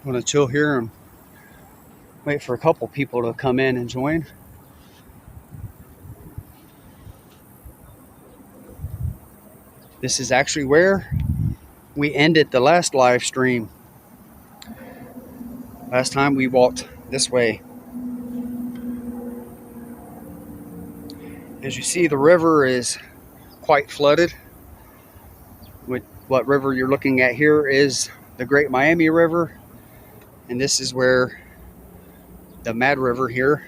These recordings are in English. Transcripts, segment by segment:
I'm gonna chill here and wait for a couple people to come in and join. This is actually where we ended the last live stream. Last time we walked this way. As you see, the river is quite flooded. What river you're looking at here is the Great Miami River, and this is where the Mad River here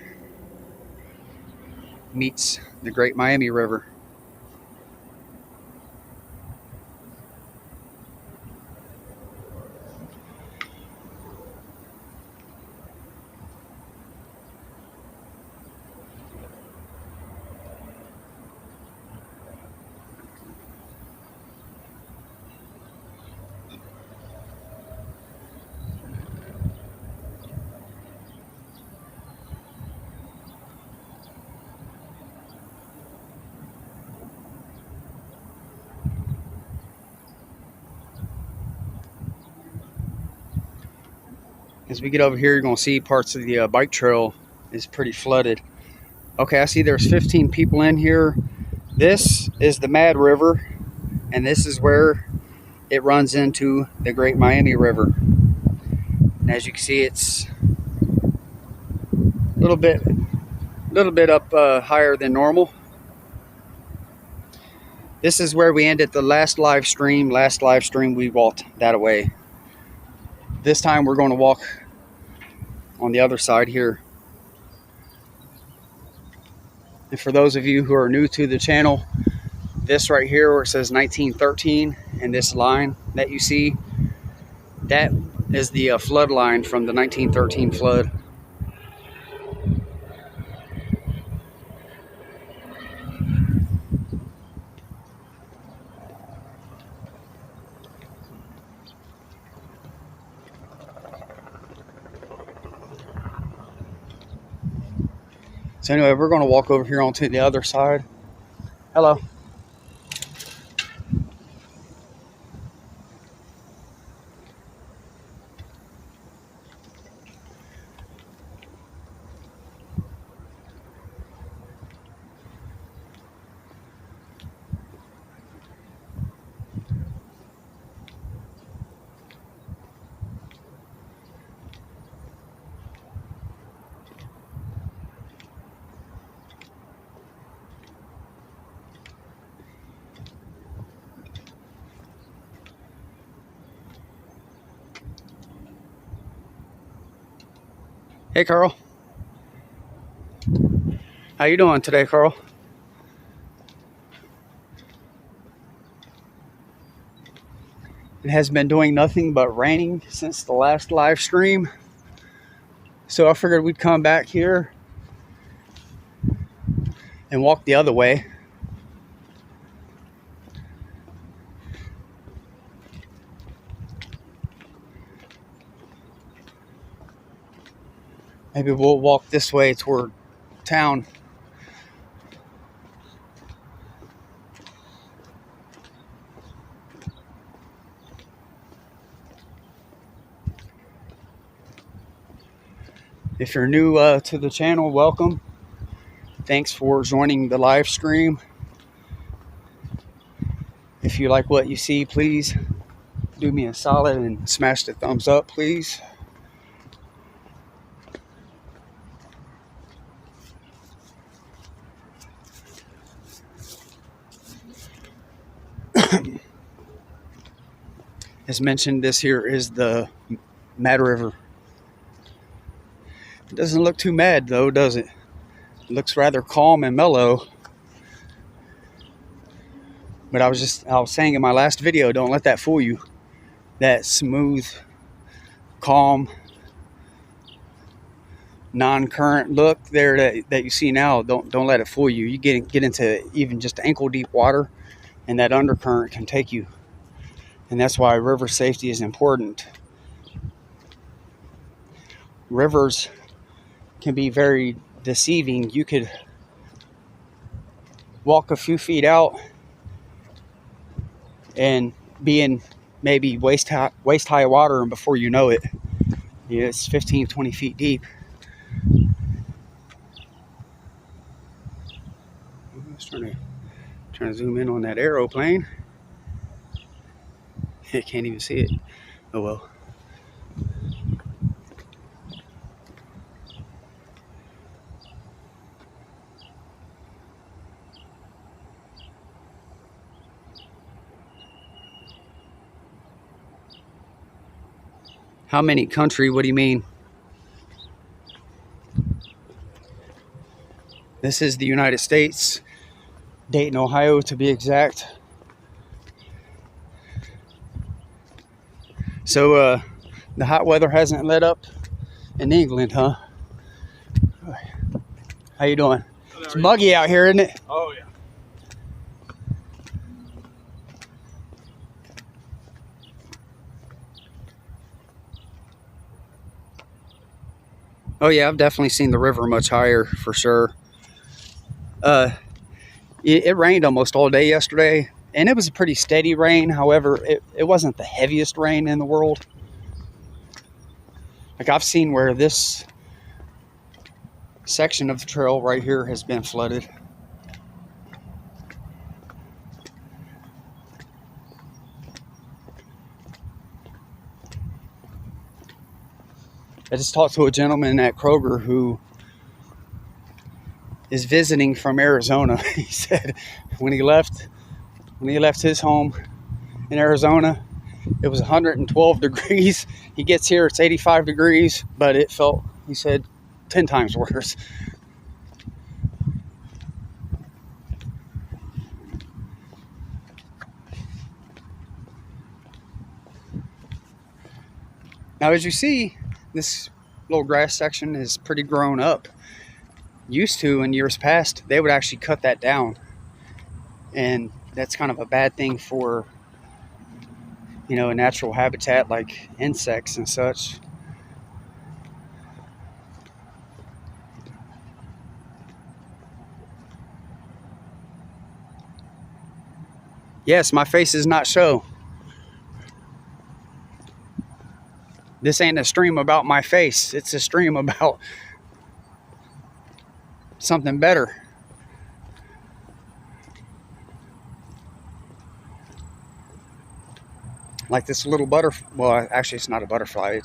meets the Great Miami River. As we get over here, you're going to see parts of the bike trail is pretty flooded. Okay, I see there's 15 people in here. This is the Mad River, and this is where it runs into the Great Miami River. And as you can see, it's a little bit up higher than normal. This is where we ended the last live stream. Last live stream, we walked that away. This time we're going to walk on the other side here. And for those of you who are new to the channel, this right here where it says 1913 and this line that you see, that is the flood line from the 1913 flood. So anyway, we're going to walk over here onto the other side. Hello. Hey, Carl. How you doing today, Carl? It has been doing nothing but raining since the last live stream. So I figured we'd come back here and walk the other way. Maybe we'll walk this way toward town. If you're new to the channel, welcome. Thanks for joining the live stream. If you like what you see, please do me a solid and smash the thumbs up, please. As mentioned, this here is the Mad River. It doesn't look too mad though, does it? It looks rather calm and mellow. But I was saying in my last video, don't let that fool you. That smooth, calm, non-current look there that you see now, don't let it fool you. You get into even just ankle deep water, and that undercurrent can take you. And that's why river safety is important. Rivers can be very deceiving. You could walk a few feet out and be in maybe waist high water, and before you know it, Yeah, it's 15, 20 feet deep. I was trying to zoom in on that aeroplane. I can't even see it. Oh well. How many country? What do you mean? This is the United States, Dayton, Ohio, to be exact. So, the hot weather hasn't let up in England, huh? How you doing? It's muggy out here, isn't it? Oh, yeah. Oh yeah, I've definitely seen the river much higher for sure. It rained almost all day yesterday, and it was a pretty steady rain. However, it wasn't the heaviest rain in the world. Like, I've seen where this section of the trail right here has been flooded. I just talked to a gentleman at Kroger who is visiting from Arizona. He said when he left his home in Arizona, it was 112 degrees. He gets here, it's 85 degrees, but it felt, he said, 10 times worse. Now, as you see, this little grass section is pretty grown up. Used to, in years past, they would actually cut that down. And that's kind of a bad thing for, you know, a natural habitat like insects and such. Yes, my face is not show. This ain't a stream about my face. It's a stream about something better. Like this little butterfly. Well, actually, it's not a butterfly.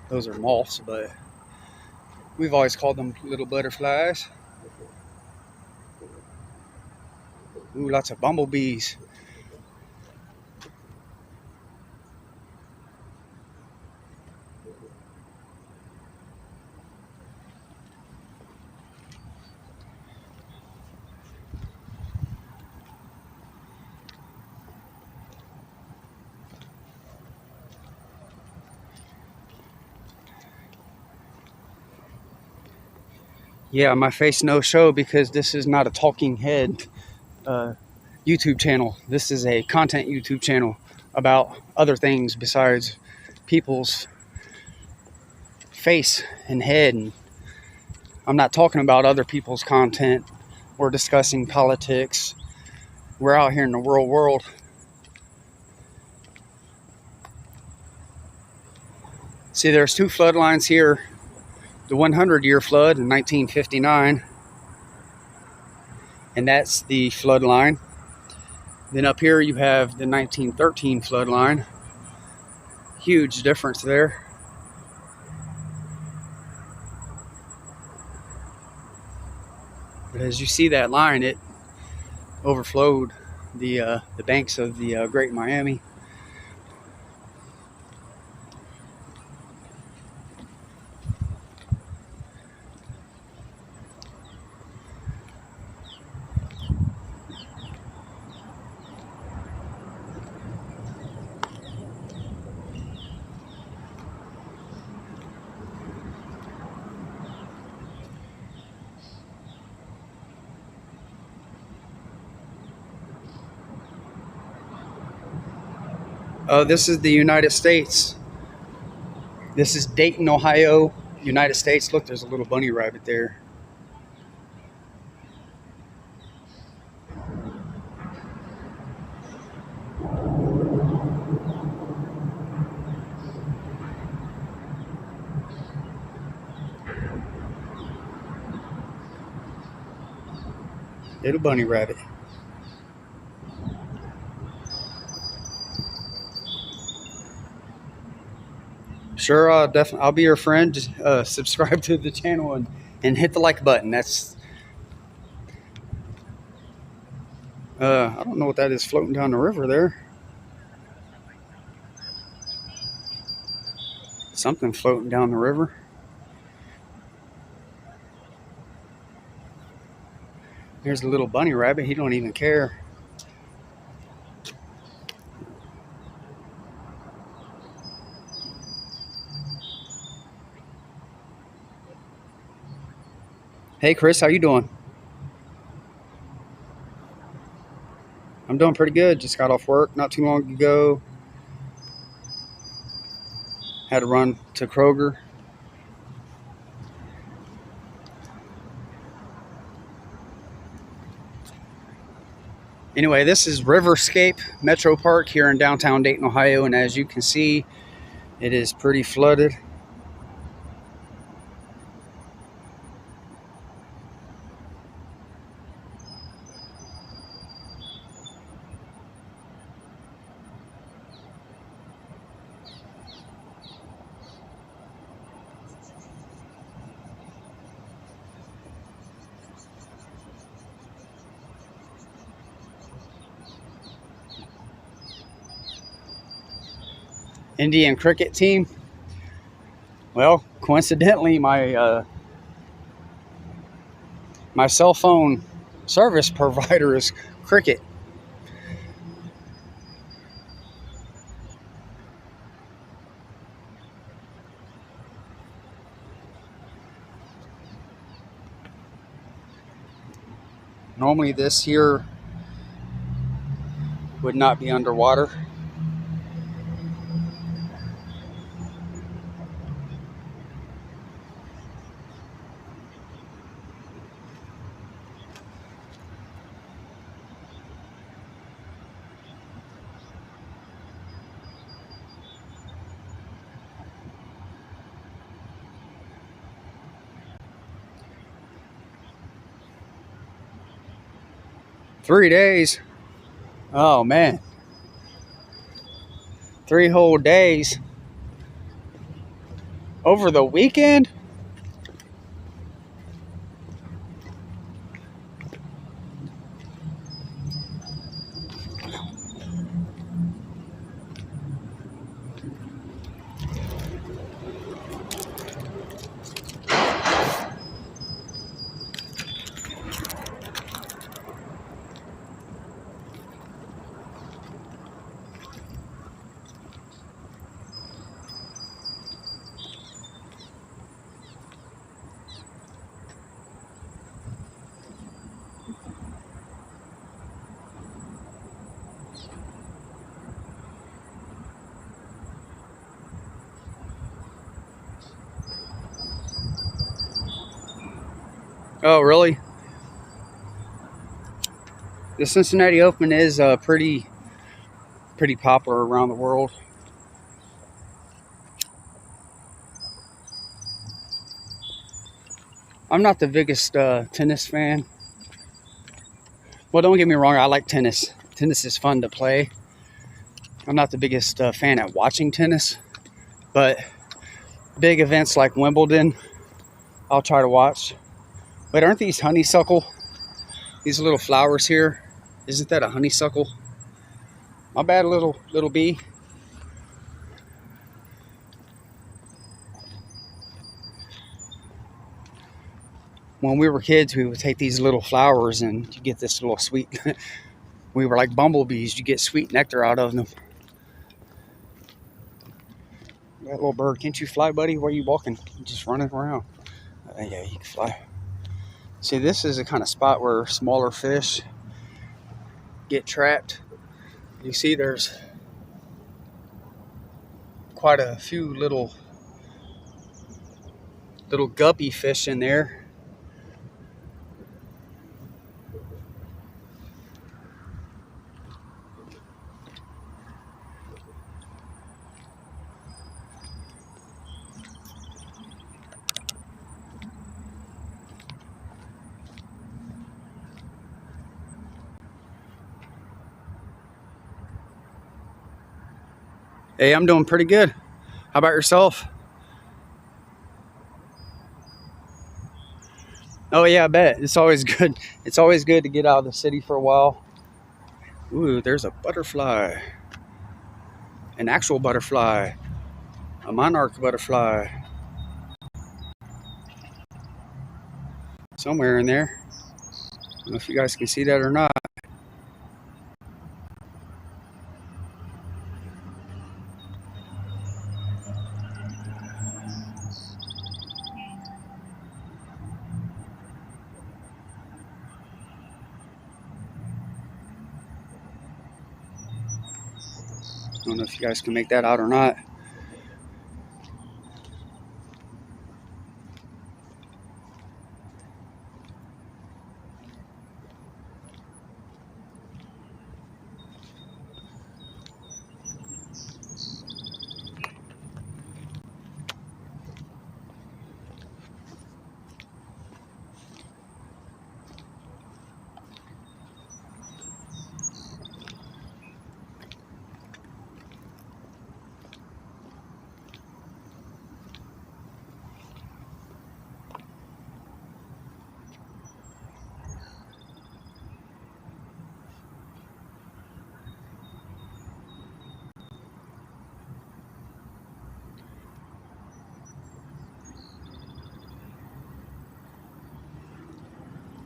Those are moths, but we've always called them little butterflies. Ooh, lots of bumblebees. Yeah, my face no show because this is not a talking head YouTube channel. This is a content YouTube channel about other things besides people's face and head. And I'm not talking about other people's content. We're discussing politics. We're out here in the real world. See, there's two flood lines here. The 100-year flood in 1959, and that's the flood line. Then up here you have the 1913 flood line. Huge difference there. But as you see that line, it overflowed the banks of the Great Miami. This is the United States. This is Dayton, Ohio, United States. Look, there's a little bunny rabbit there. Little bunny rabbit. Sure, definitely. I'll be your friend. Just subscribe to the channel and hit the like button. That's I don't know what that is floating down the river there. Something floating down the river. There's a little bunny rabbit. He don't even care. Hey, Chris, how you doing? I'm doing pretty good. Just got off work not too long ago. Had to run to Kroger. Anyway, this is Riverscape Metropark here in downtown Dayton, Ohio, and as you can see, it is pretty flooded. Indian cricket team. Well, coincidentally, my cell phone service provider is Cricket. Normally this here would not be underwater. Three days. Oh man. 3 whole days. Over the weekend? Oh, really? The Cincinnati Open is pretty popular around the world. I'm not the biggest tennis fan. Well, don't get me wrong, I like tennis. Tennis is fun to play. I'm not the biggest fan at watching tennis, but big events like Wimbledon, I'll try to watch. Wait, aren't these honeysuckle? These little flowers here? Isn't that a honeysuckle? My bad, little bee. When we were kids, we would take these little flowers and you get this little sweet. We were like bumblebees. You get sweet nectar out of them. That little bird, can't you fly, buddy? Where are you walking? You're just running around. Yeah, you can fly. See, this is a kind of spot where smaller fish get trapped. You see there's quite a few little guppy fish in there. Hey, I'm doing pretty good. How about yourself? Oh yeah, I bet. It's always good. It's always good to get out of the city for a while. Ooh, there's a butterfly. An actual butterfly. A monarch butterfly. Somewhere in there. I don't know if you guys can see that or not. I don't know if you guys can make that out or not.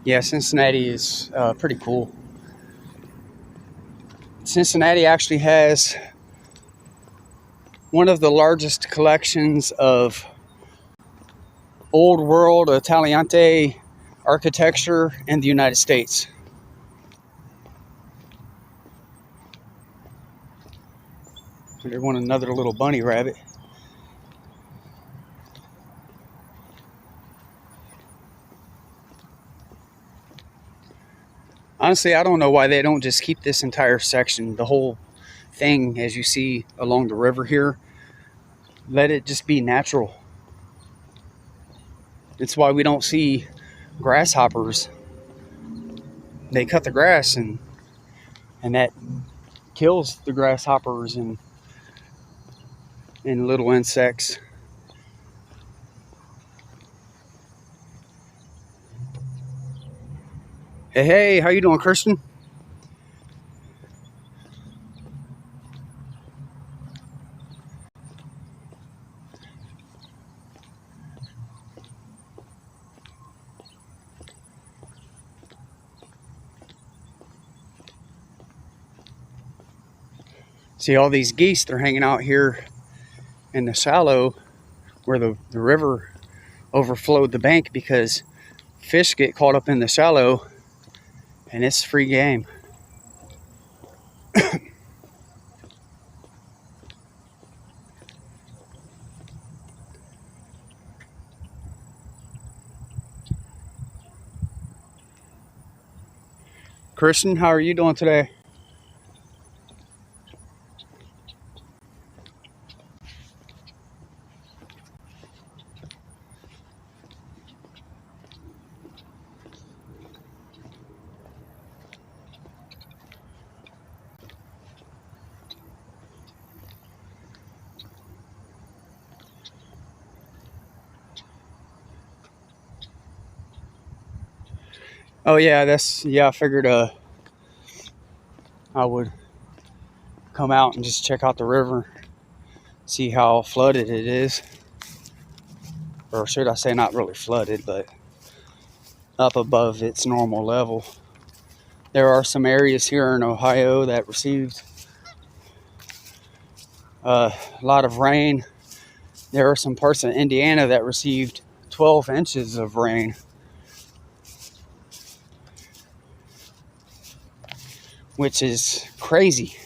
Yeah, Cincinnati is pretty cool. Cincinnati actually has one of the largest collections of old world Italianate architecture in the United States. There's another little bunny rabbit. Honestly, I don't know why they don't just keep this entire section, the whole thing, as you see along the river here. Let it just be natural. It's why we don't see grasshoppers. They cut the grass and that kills the grasshoppers and little insects. Hey, how you doing, Christian? See all these geese, they're hanging out here in the shallow where the river overflowed the bank because fish get caught up in the shallow and it's free game. Christian, how are you doing today? Oh yeah, I figured I would come out and just check out the river, see how flooded it is. Or should I say not really flooded, but up above its normal level. There are some areas here in Ohio that received a lot of rain. There are some parts of Indiana that received 12 inches of rain, which is crazy.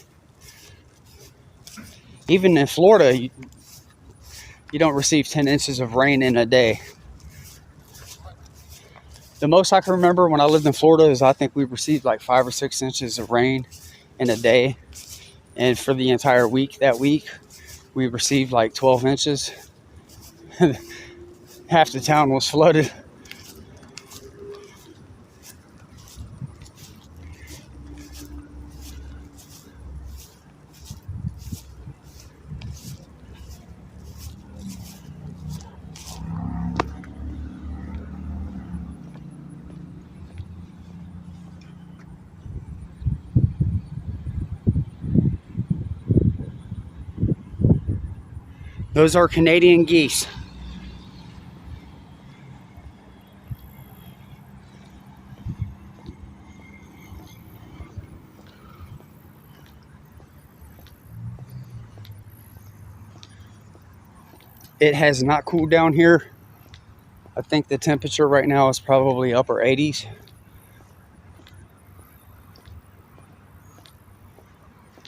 Even in Florida, you don't receive 10 inches of rain in a day. The most I can remember when I lived in Florida is I think we received like 5 or 6 inches of rain in a day. And for the entire week, that week, we received like 12 inches. Half the town was flooded. Those are Canadian geese. It has not cooled down here. I think the temperature right now is probably upper 80s.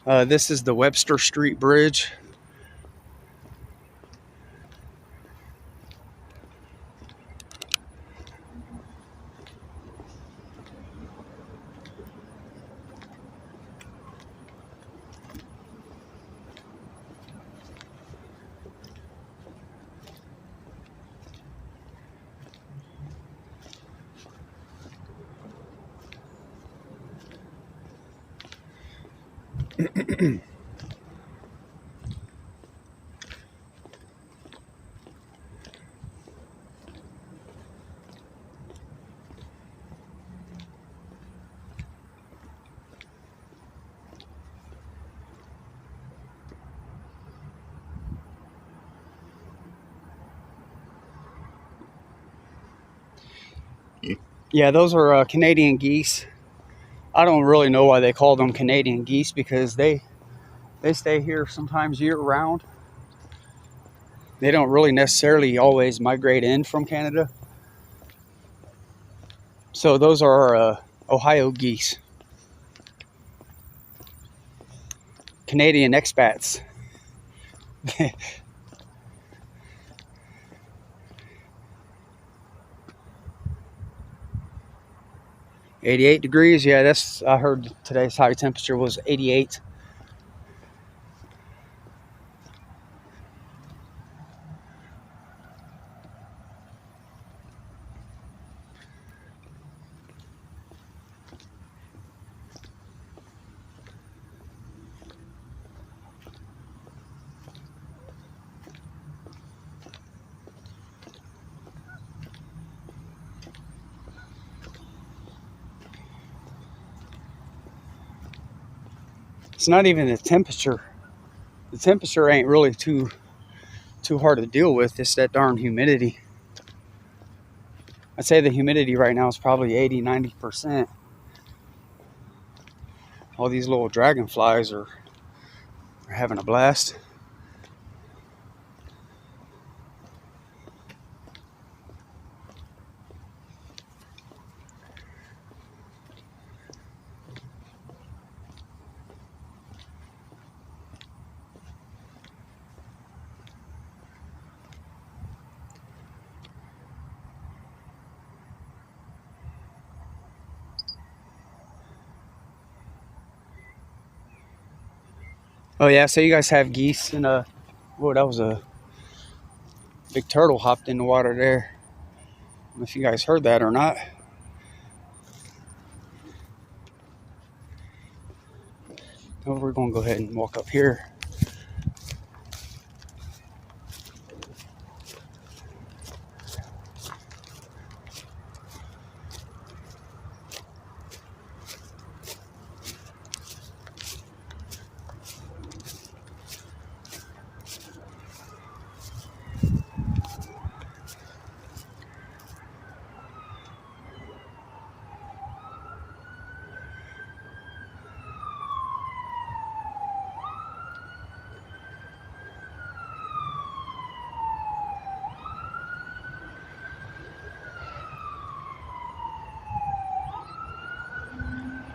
This is the Webster Street Bridge. Yeah, those are Canadian geese. I don't really know why they call them Canadian geese, because they stay here sometimes year round. They don't really necessarily always migrate in from Canada. So those are Ohio geese. Canadian expats. 88 degrees. Yeah, that's, I heard today's high temperature was 88. It's not even the temperature. The temperature ain't really too hard to deal with. It's that darn humidity. I'd say the humidity right now is probably 80-90%. All these little dragonflies are having a blast. Oh yeah, so you guys have geese, and whoa, that was a big turtle hopped in the water there. I don't know if you guys heard that or not. Oh, we're gonna go ahead and walk up here.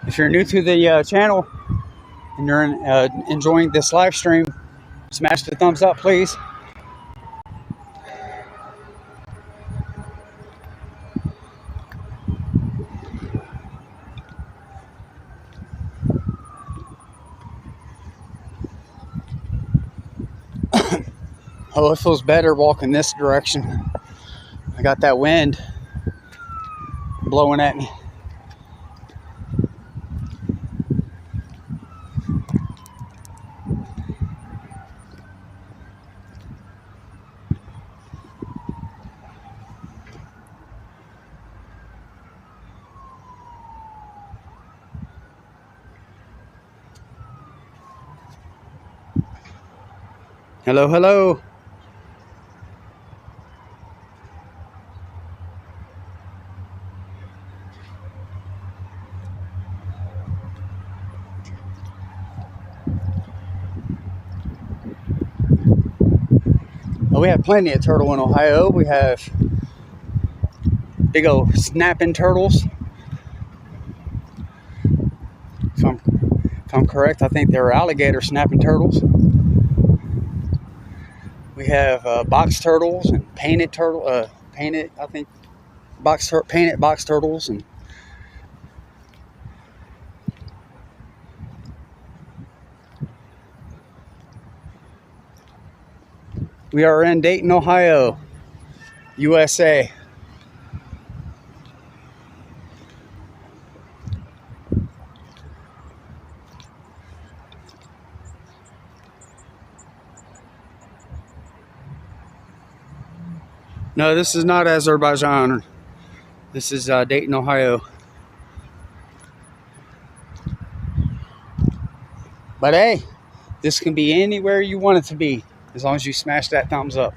If you're new to the channel and you're enjoying this live stream, smash the thumbs up, please. Oh, it feels better walking this direction. I got that wind blowing at me. Hello, hello. We have plenty of turtle in Ohio. We have big old snapping turtles. If I'm correct, I think they're alligator snapping turtles. We have box turtles and painted painted box turtles, and we are in Dayton, Ohio, USA. No, this is not Azerbaijan. This is Dayton, Ohio. But hey, this can be anywhere you want it to be, as long as you smash that thumbs up.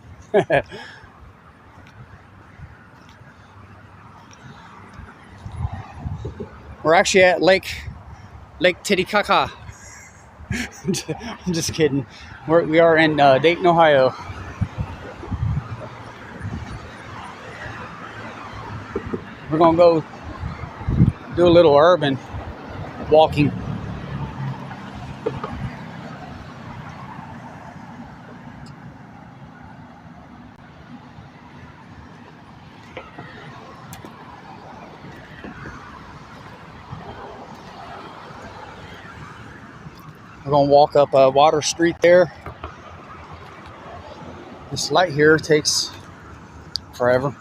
We're actually at Lake Titicaca. I'm just kidding. We are in Dayton, Ohio. We're gonna go do a little urban walking. We're gonna walk up Water Street there. This light here takes forever.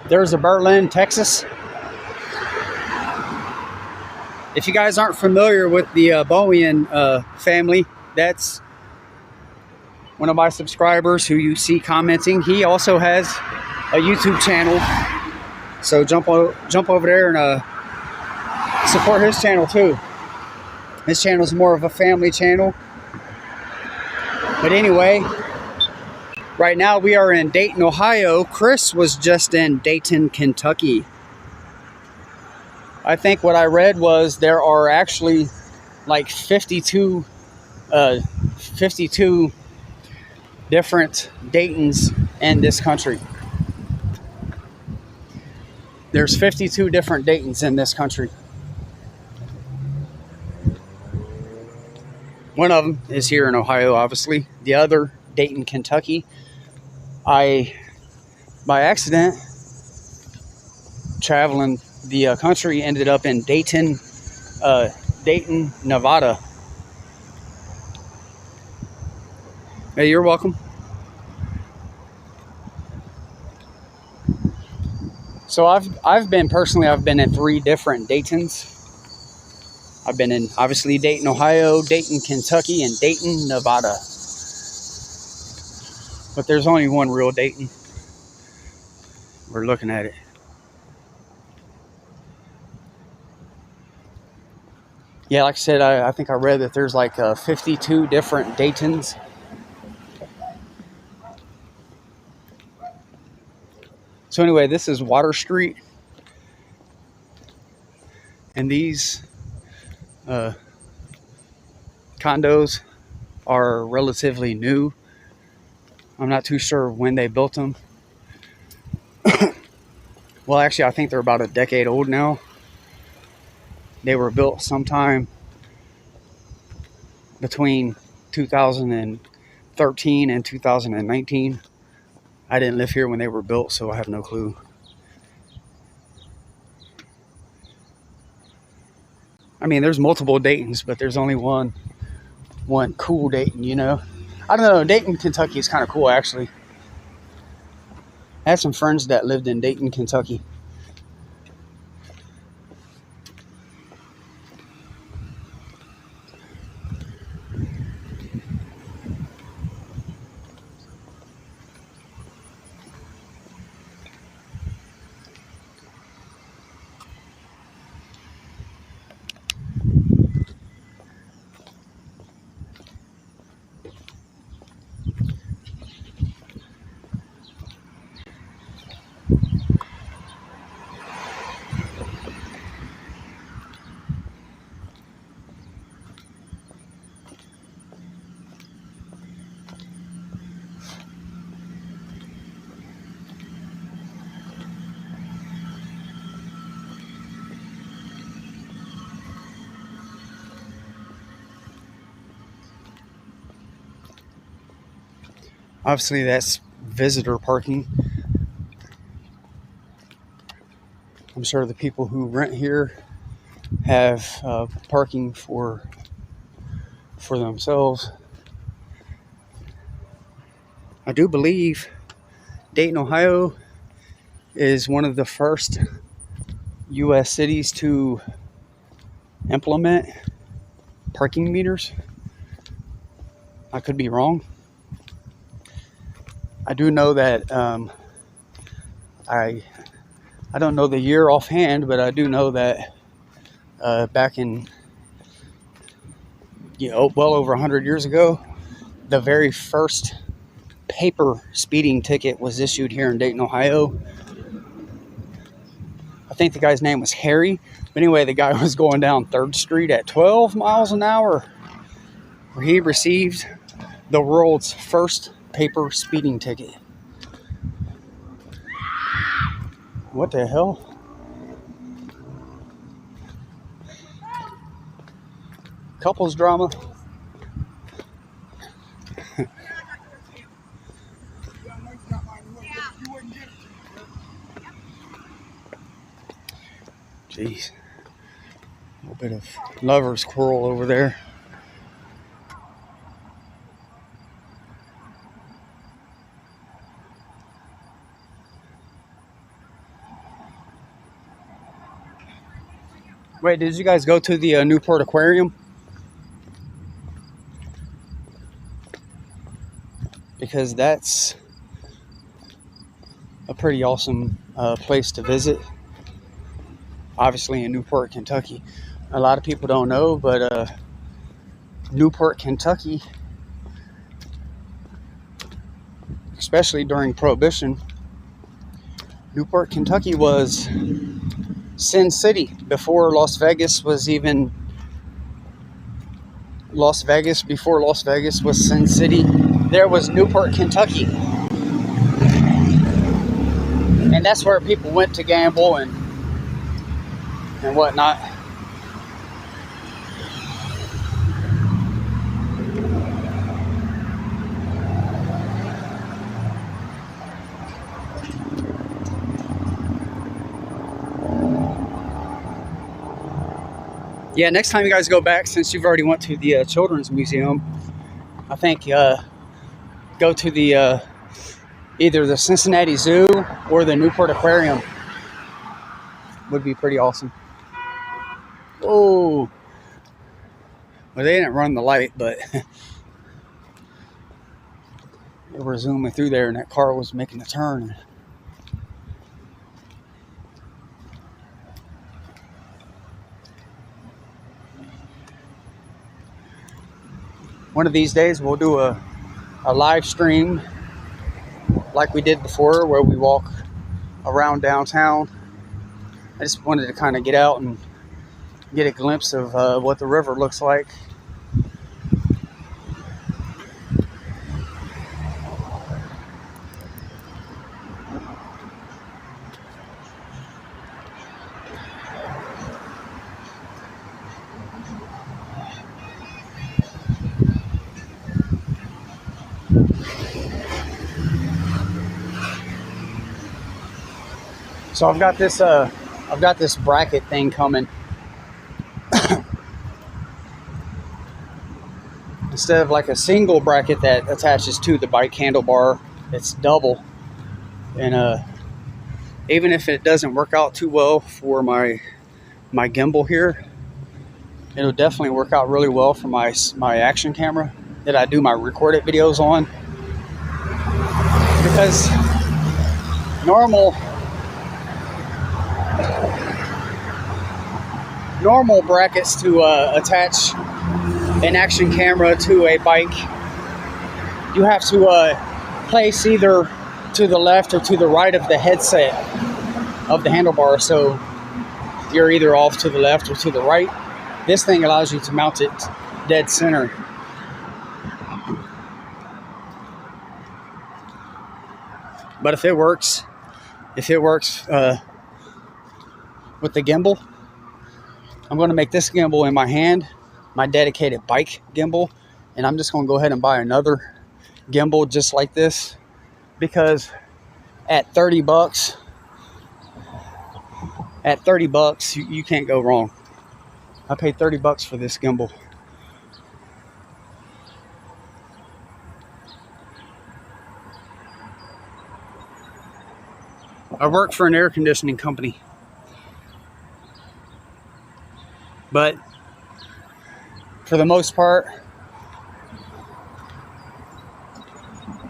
There's a Berlin, Texas. If you guys aren't familiar with the Bowian family, that's one of my subscribers who you see commenting. He also has a YouTube channel, so jump over there and support his channel too. His channel is more of a family channel. But anyway, right now we are in Dayton, Ohio. Chris was just in Dayton, Kentucky. I think what I read was there are actually like 52 different Daytons in this country. There's 52 different Daytons in this country. One of them is here in Ohio, obviously. The other, Dayton, Kentucky. I, by accident, traveling the country, ended up in Dayton, Nevada. Hey, you're welcome. So I've been in 3 different Daytons. I've been in, obviously, Dayton, Ohio, Dayton, Kentucky, and Dayton, Nevada. But there's only one real Dayton. We're looking at it. Yeah, like I said, I think I read that there's like 52 different Daytons. So anyway, this is Water Street. And these condos are relatively new. I'm not too sure when they built them. Well, actually, I think they're about a decade old now. They were built sometime between 2013 and 2019. I didn't live here when they were built, so I have no clue. I mean, there's multiple Daytons, but there's only one cool Dayton, you know? I don't know, Dayton, Kentucky is kind of cool, actually. I had some friends that lived in Dayton, Kentucky. Obviously, that's visitor parking. I'm sure the people who rent here have parking for themselves. I do believe Dayton, Ohio is one of the first U.S. cities to implement parking meters. I could be wrong. I do know that I don't know the year offhand, but I do know that back in well over 100 years ago, the very first paper speeding ticket was issued here in Dayton, Ohio. I think the guy's name was Harry. But anyway, the guy was going down 3rd Street at 12 miles an hour, where he received the world's first paper speeding ticket. What the hell? Couples drama. Jeez. A little bit of lover's quarrel over there. Wait, did you guys go to the Newport Aquarium? Because that's a pretty awesome place to visit. Obviously in Newport, Kentucky. A lot of people don't know, but Newport, Kentucky, especially during Prohibition, Newport, Kentucky was Sin City before Las Vegas was even Las Vegas. Before Las Vegas was Sin City, there was Newport, Kentucky. And that's where people went to gamble and whatnot. Yeah, next time you guys go back, since you've already went to the Children's Museum, I think go to the either the Cincinnati Zoo or the Newport Aquarium. Would be pretty awesome. Oh, well, they didn't run the light, but they were zooming through there, and that car was making a turn. One of these days, we'll do a live stream like we did before, where we walk around downtown. I just wanted to kind of get out and get a glimpse of what the river looks like. So I've got this bracket thing coming. Instead of like a single bracket that attaches to the bike handlebar, it's double. And even if it doesn't work out too well for my gimbal here, it'll definitely work out really well for my action camera that I do my recorded videos on. Because normal brackets to attach an action camera to a bike, you have to place either to the left or to the right of the headset of the handlebar, so you're either off to the left or to the right. This thing allows you to mount it dead center. But if it works with the gimbal, I'm going to make this gimbal in my hand my dedicated bike gimbal, and I'm just going to go ahead and buy another gimbal just like this, because at 30 bucks, you can't go wrong. I paid 30 bucks for this gimbal. I work for an air conditioning company, but for the most part,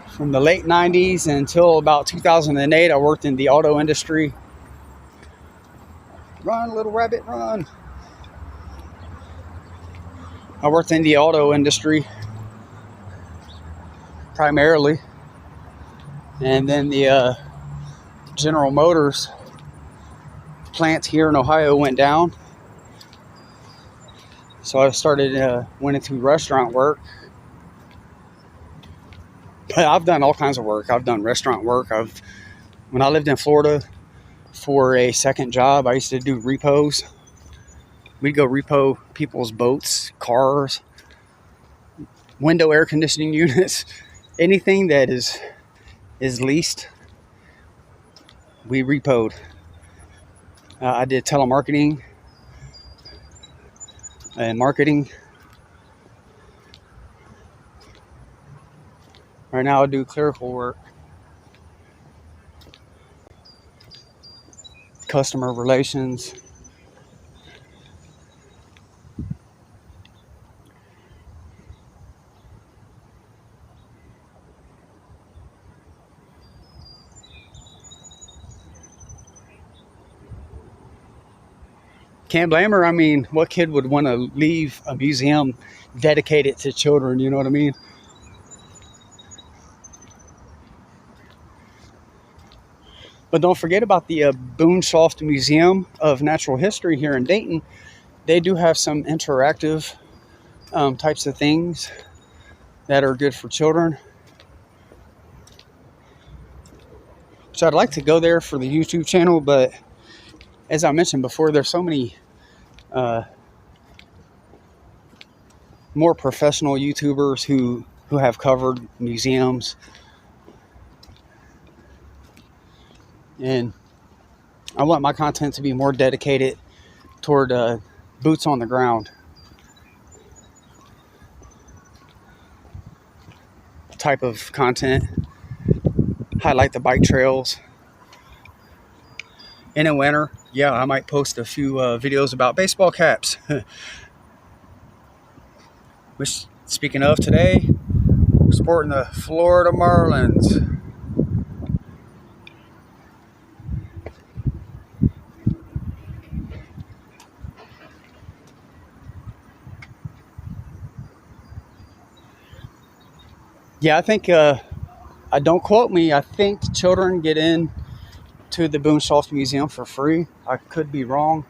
from the late 90s until about 2008, I worked in the auto industry. Run, little rabbit, run. I worked in the auto industry primarily, and then the General Motors plant here in Ohio went down, so I went into restaurant work. But I've done all kinds of work. I've done restaurant work. When I lived in Florida for a second job, I used to do repos. We'd go repo people's boats, cars, window air conditioning units, anything that is leased, we repoed. I did telemarketing and marketing. Right now I do clerical work, customer relations. Can't blame her. I mean, what kid would want to leave a museum dedicated to children? You know what I mean? But don't forget about the Boonshoft Museum of Natural History here in Dayton. They do have some interactive types of things that are good for children. So I'd like to go there for the YouTube channel, but as I mentioned before, there's so many more professional YouTubers who have covered museums, and I want my content to be more dedicated toward boots on the ground type of content. Highlight the bike trails. In the winter, yeah, I might post a few videos about baseball caps. Which, speaking of today, we're sporting the Florida Marlins. Yeah, I think, don't quote me, I think children get in to the Boonshoft Museum for free. I could be wrong.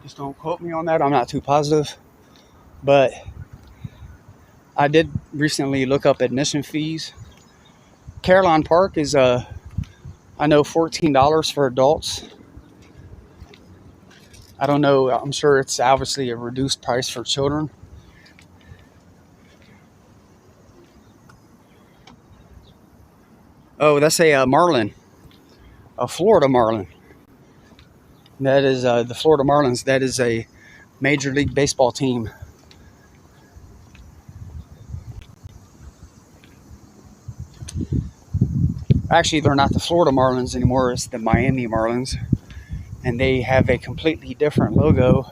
Just don't quote me on that. I'm not too positive. But I did recently look up admission fees. Caroline Park is, I know, $14 for adults. I don't know. I'm sure it's obviously a reduced price for children. Oh, that's a marlin. A Florida marlin. That is the Florida Marlins. That is a Major League Baseball team. Actually, they're not the Florida Marlins anymore. It's the Miami Marlins. And they have a completely different logo.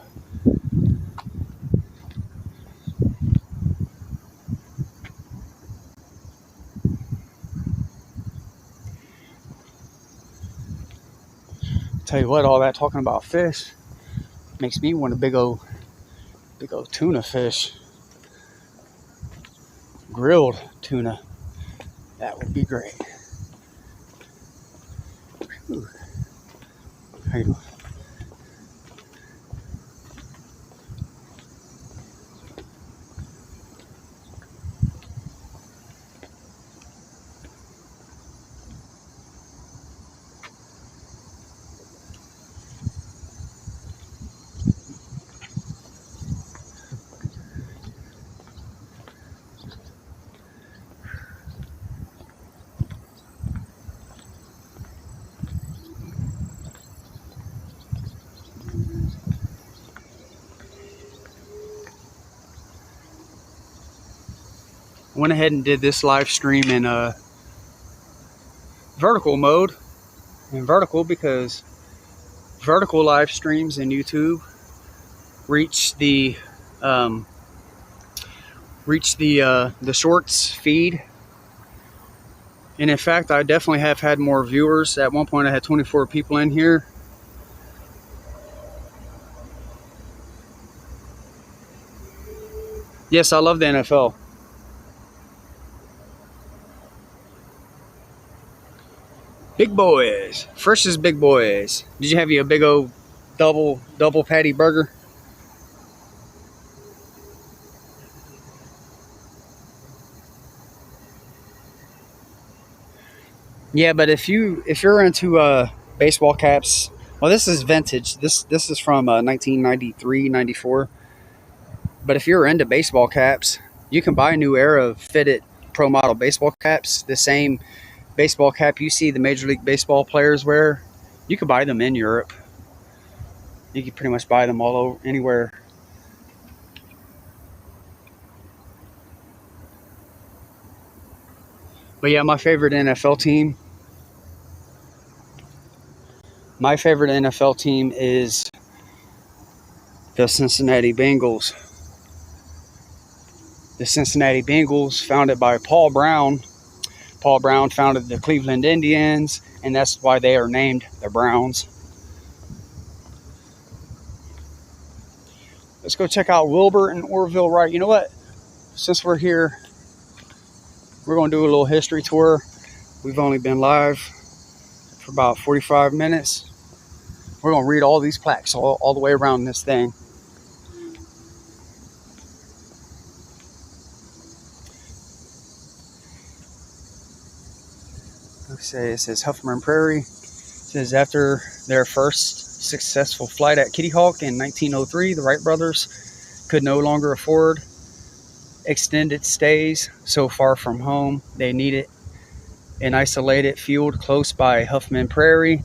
Tell you what, all that talking about fish makes me want a big old tuna fish. Grilled tuna. That would be great. Ooh. How you doing? went ahead and did this live stream in vertical mode. In vertical because vertical live streams in YouTube reach the shorts feed. And in fact, I definitely have had more viewers. At one point I had 24 people in here. Yes, I love the NFL. Big boys. Fresh as big boys. Did you have you a big old double patty burger? Yeah, but if you're into baseball caps, well, this is vintage. This is from 1993, 94. But if you're into baseball caps, you can buy a new era fitted pro model baseball caps. The same baseball cap you see the Major League Baseball players wear, you can buy them in Europe. You can pretty much buy them all over anywhere. But yeah, my favorite NFL team is the Cincinnati Bengals. The Cincinnati Bengals, founded by Paul Brown. Paul Brown founded the Cleveland Indians, and that's why they are named the Browns. Let's go check out Wilbur and Orville Wright. You know what? Since we're here, we're going to do a little history tour. We've only been live for about 45 minutes. We're going to read all these plaques all the way around this thing. It says Huffman Prairie. It says after their first successful flight at Kitty Hawk in 1903, the Wright brothers could no longer afford extended stays so far from home. They needed an isolated field close by Huffman Prairie.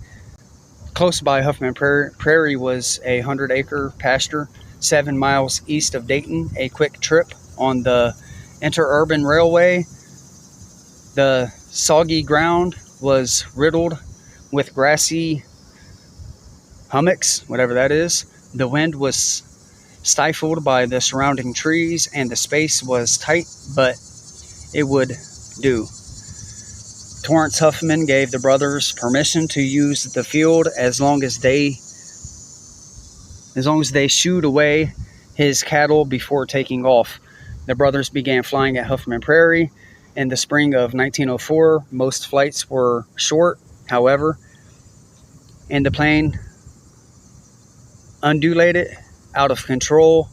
Close by Huffman Prairie was a 100-acre pasture 7 miles east of Dayton. A quick trip on the interurban railway. The soggy ground was riddled with grassy hummocks, whatever that is. The wind was stifled by the surrounding trees, and the space was tight, but it would do. Torrance Huffman gave the brothers permission to use the field as long as they shooed away his cattle before taking off. The brothers began flying at Huffman Prairie in the spring of 1904. Most flights were short, however, and the plane undulated out of control.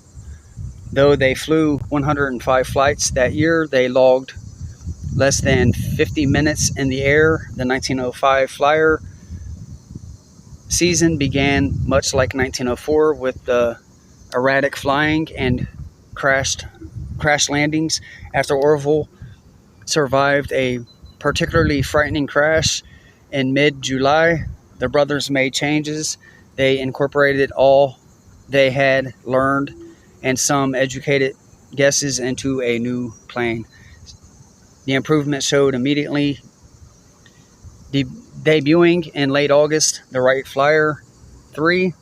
Though they flew 105 flights that year, they logged less than 50 minutes in the air. The 1905 flyer season began much like 1904 with the erratic flying and crash landings. After Orville survived a particularly frightening crash in mid-July, the brothers made changes. They incorporated all they had learned and some educated guesses into a new plane. The improvement showed immediately. Debuting in late August, the Wright Flyer 3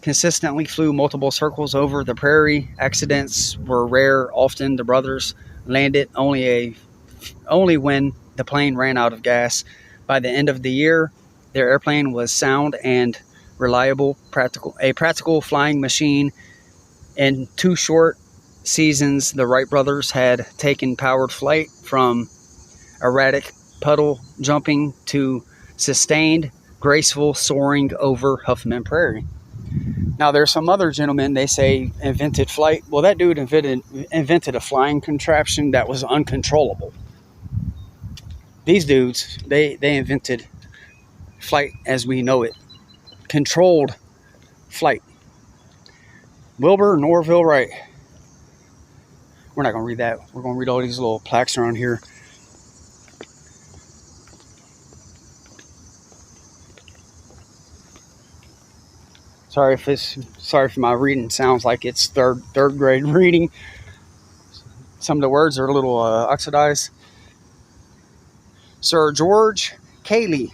consistently flew multiple circles over the prairie. Accidents were rare. Often the brothers landed only when the plane ran out of gas. By the end of the year, their airplane was sound and reliable, a practical flying machine. In 2 short seasons, the Wright brothers had taken powered flight from erratic puddle jumping to sustained, graceful soaring over Huffman Prairie. Now, there's some other gentlemen, they say, invented flight. Well, that dude invented a flying contraption that was uncontrollable. These dudes, they invented flight as we know it. Controlled flight. Wilbur and Orville Wright. We're not going to read that. We're going to read all these little plaques around here. Sorry if my reading sounds like it's third grade reading. Some of the words are a little oxidized. Sir George Cayley,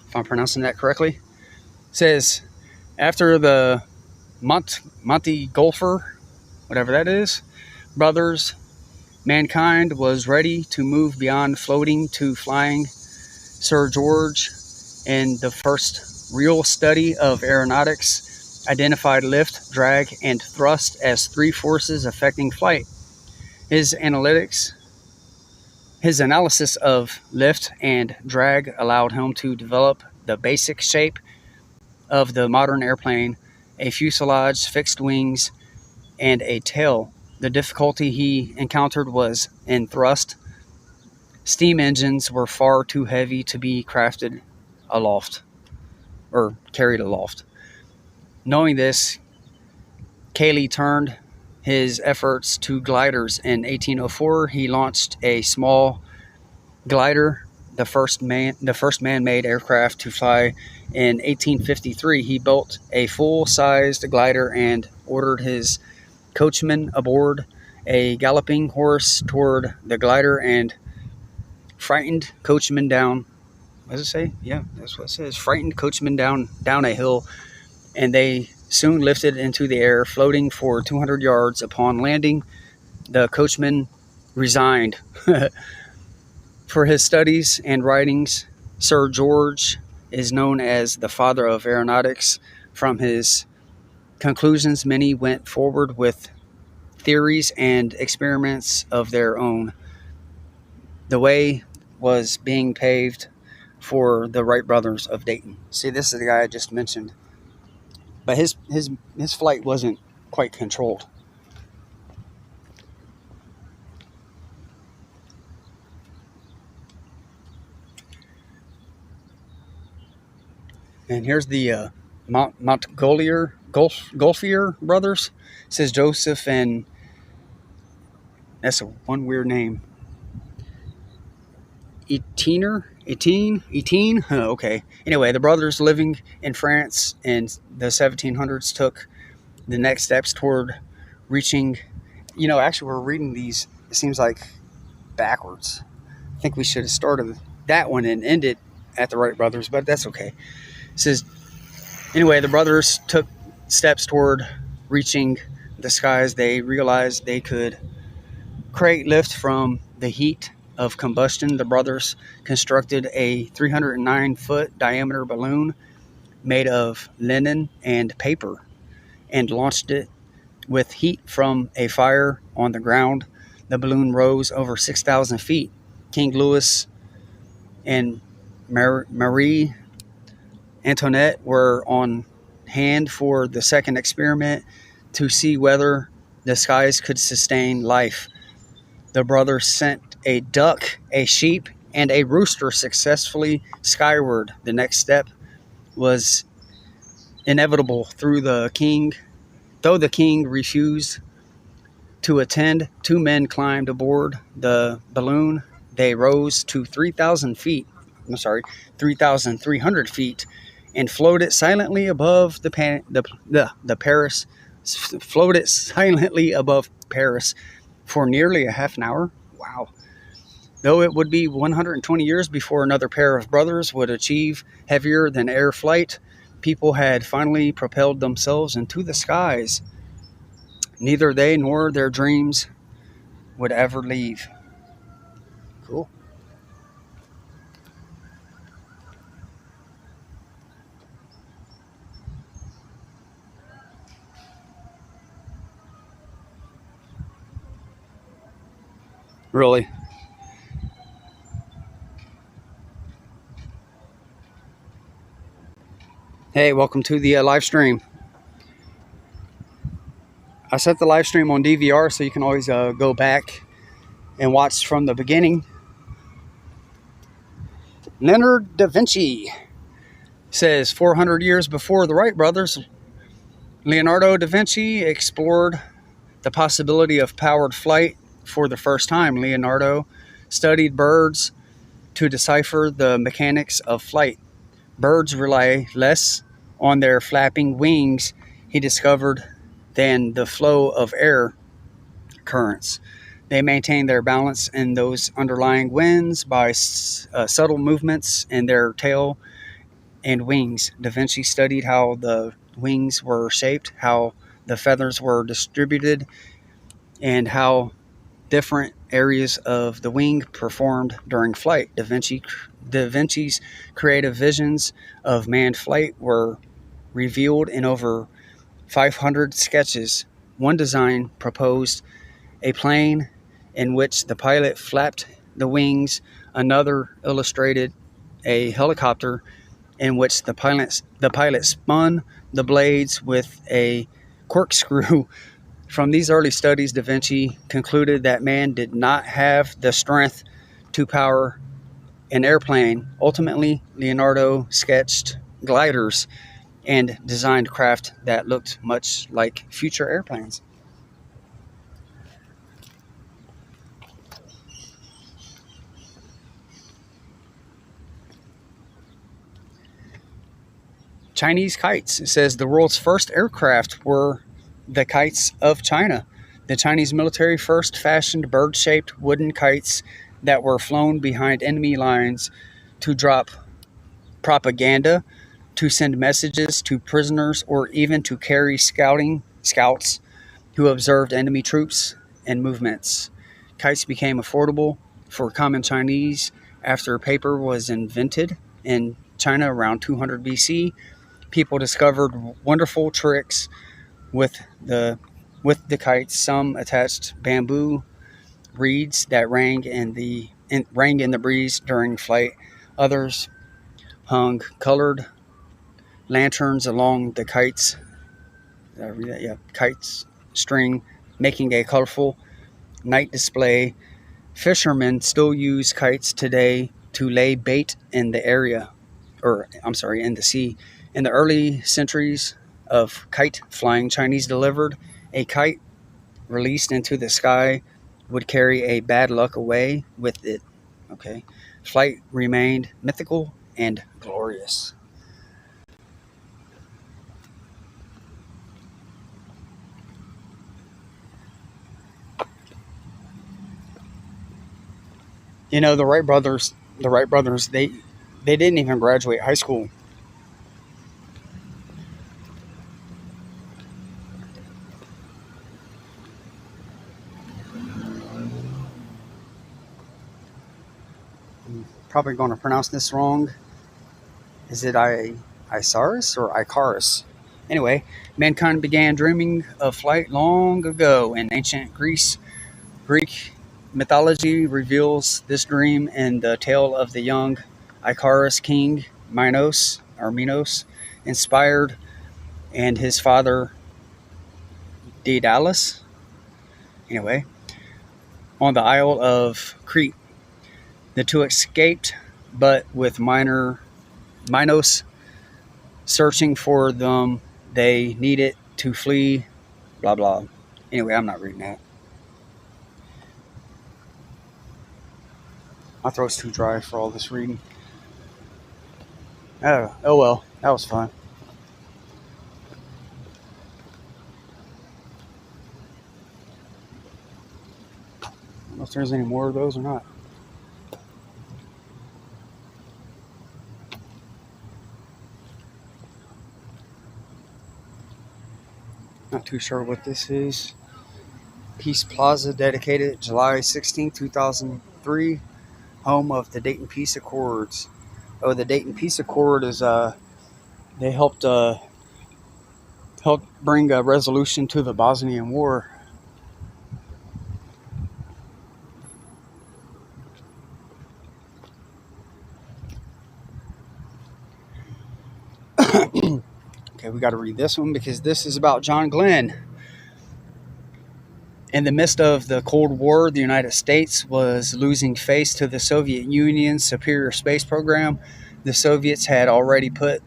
if I'm pronouncing that correctly, says, after the Monty Golfer, whatever that is, brothers, mankind was ready to move beyond floating to flying. Sir George, in the first real study of aeronautics, identified lift, drag, and thrust as three forces affecting flight. His analysis of lift and drag allowed him to develop the basic shape of the modern airplane: a fuselage, fixed wings, and a tail. The difficulty he encountered was in thrust. Steam engines were far too heavy to be crafted aloft or carried aloft. Knowing this, Cayley turned his efforts to gliders. In 1804, he launched a small glider, the first man-made aircraft to fly. In 1853, he built a full-sized glider and ordered his coachman aboard a galloping horse toward the glider and frightened coachman down. What does it say? Yeah, that's what it says. Frightened coachman down a hill, and they soon lifted into the air, floating for 200 yards. Upon landing, the coachman resigned. For his studies and writings, Sir George is known as the father of aeronautics. From his conclusions, many went forward with theories and experiments of their own. The way was being paved for the Wright brothers of Dayton. See, this is the guy I just mentioned. But his flight wasn't quite controlled. And here's the Montgolfier brothers. It says Joseph and that's one weird name. Etienne? Okay. Anyway, the brothers living in France in the 1700s took the next steps toward reaching, actually we're reading these, it seems like backwards. I think we should have started that one and ended at the Wright brothers, but that's okay. It says, anyway, the brothers took steps toward reaching the skies. They realized they could create lift from the heat of combustion. The brothers constructed a 309-foot diameter balloon made of linen and paper and launched it with heat from a fire on the ground. The balloon rose over 6,000 feet. King Louis and Marie Antoinette were on hand for the second experiment to see whether the skies could sustain life. The brothers sent a duck, a sheep, and a rooster successfully skyward. The next step was inevitable. Though the king refused to attend, two men climbed aboard the balloon. They rose to 3,300 feet and floated silently above Paris for nearly a half an hour. Wow. Though it would be 120 years before another pair of brothers would achieve heavier than air flight, people had finally propelled themselves into the skies. Neither they nor their dreams would ever leave. Cool. Really. Hey, welcome to the live stream. I set the live stream on DVR, so you can always go back and watch from the beginning. Leonardo da Vinci says 400 years before the Wright brothers, Leonardo da Vinci explored the possibility of powered flight for the first time. Leonardo studied birds to decipher the mechanics of flight. Birds rely less on their flapping wings, he discovered, than the flow of air currents. They maintain their balance in those underlying winds by subtle movements in their tail and wings. Da Vinci studied how the wings were shaped, how the feathers were distributed, and how different areas of the wing performed during flight. Da Vinci's creative visions of manned flight were revealed in over 500 sketches. One design proposed a plane in which the pilot flapped the wings. Another illustrated a helicopter in which the pilot spun the blades with a corkscrew. From these early studies, Da Vinci concluded that man did not have the strength to power an airplane. Ultimately, Leonardo sketched gliders and designed craft that looked much like future airplanes. Chinese kites. It says the world's first aircraft were the kites of China. The Chinese military first fashioned bird-shaped wooden kites that were flown behind enemy lines to drop propaganda, to send messages to prisoners, or even to carry scouts who observed enemy troops and movements. Kites became affordable for common Chinese after paper was invented in China around 200 BC. People discovered wonderful tricks with the kites. Some attached bamboo reeds that rang in the breeze during flight. Others hung colored lanterns along the kite's string, making a colorful night display. Fishermen still use kites today to lay bait in the in the sea. In the early centuries of kite flying, Chinese delivered a kite released into the sky would carry a bad luck away with it. Okay. Flight remained mythical and glorious. You know, the Wright brothers, they didn't even graduate high school. I'm probably going to pronounce this wrong. Is it Isaurus or Icarus? Anyway, mankind began dreaming of flight long ago in ancient Greece. Greek mythology reveals this dream in the tale of the young Icarus king Minos, inspired, and his father Daedalus. Anyway, on the Isle of Crete, the two escaped, but with Minos searching for them, they needed to flee. Blah blah. Anyway, I'm not reading that. My throat's too dry for all this reading. Oh well, that was fun. I don't know if there's any more of those or not. Not too sure what this is. Peace Plaza, dedicated July 16, 2003, home of the Dayton Peace Accords. Oh, the Dayton Peace Accord is they helped bring a resolution to the Bosnian War. Okay, we got to read this one because this is about John Glenn. In the midst of the Cold War, the United States was losing face to the Soviet Union's superior space program. The Soviets had already put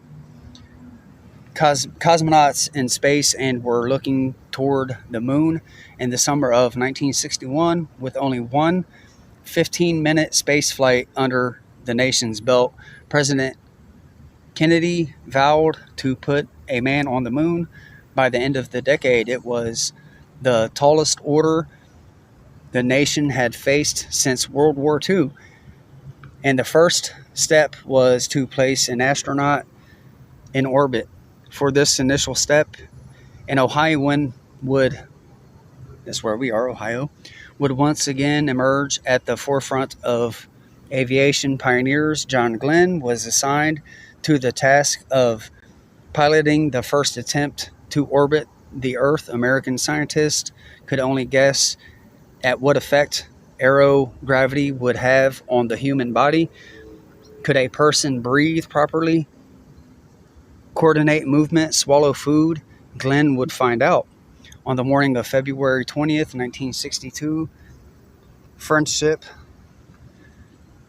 cosmonauts in space and were looking toward the moon. In the summer of 1961, with only one 15-minute space flight under the nation's belt, President Kennedy vowed to put a man on the moon. By the end of the decade, it was the tallest order the nation had faced since World War II. And the first step was to place an astronaut in orbit. For this initial step, an Ohioan would, that's where we are, Ohio, would once again emerge at the forefront of aviation pioneers. John Glenn was assigned to the task of piloting the first attempt to orbit the Earth. American scientists could only guess at what effect aerogravity would have on the human body. Could a person breathe properly, coordinate movement, swallow food? Glenn would find out. On the morning of February 20th, 1962, Friendship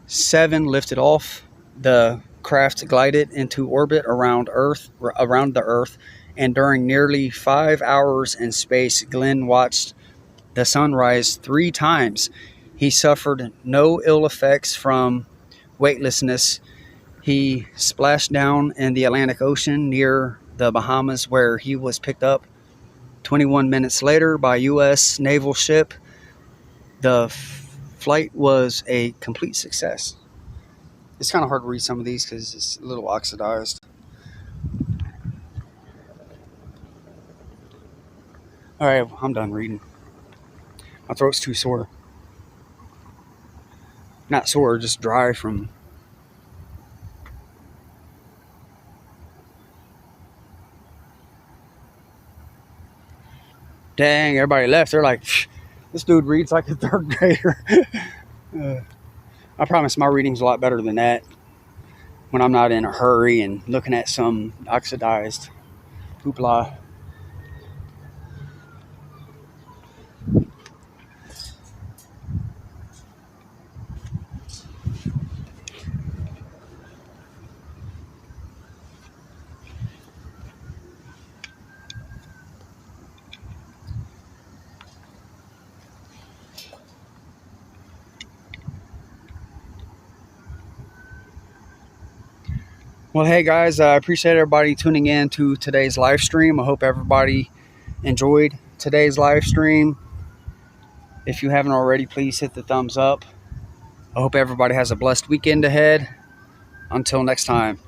7 lifted off. The craft glided into orbit around the Earth, and during nearly 5 hours in space, Glenn watched the sun rise 3 times. He suffered no ill effects from weightlessness. He splashed down in the Atlantic Ocean near the Bahamas, where he was picked up 21 minutes later by U.S. naval ship. The flight was a complete success. It's kind of hard to read some of these because it's a little oxidized. All right, I'm done reading. My throat's too sore. Not sore, just dry from... Dang, everybody left. They're like, this dude reads like a third grader. I promise my reading's a lot better than that when I'm not in a hurry and looking at some oxidized hoopla. Well, hey guys, I appreciate everybody tuning in to today's live stream. I hope everybody enjoyed today's live stream. If you haven't already, please hit the thumbs up. I hope everybody has a blessed weekend ahead. Until next time.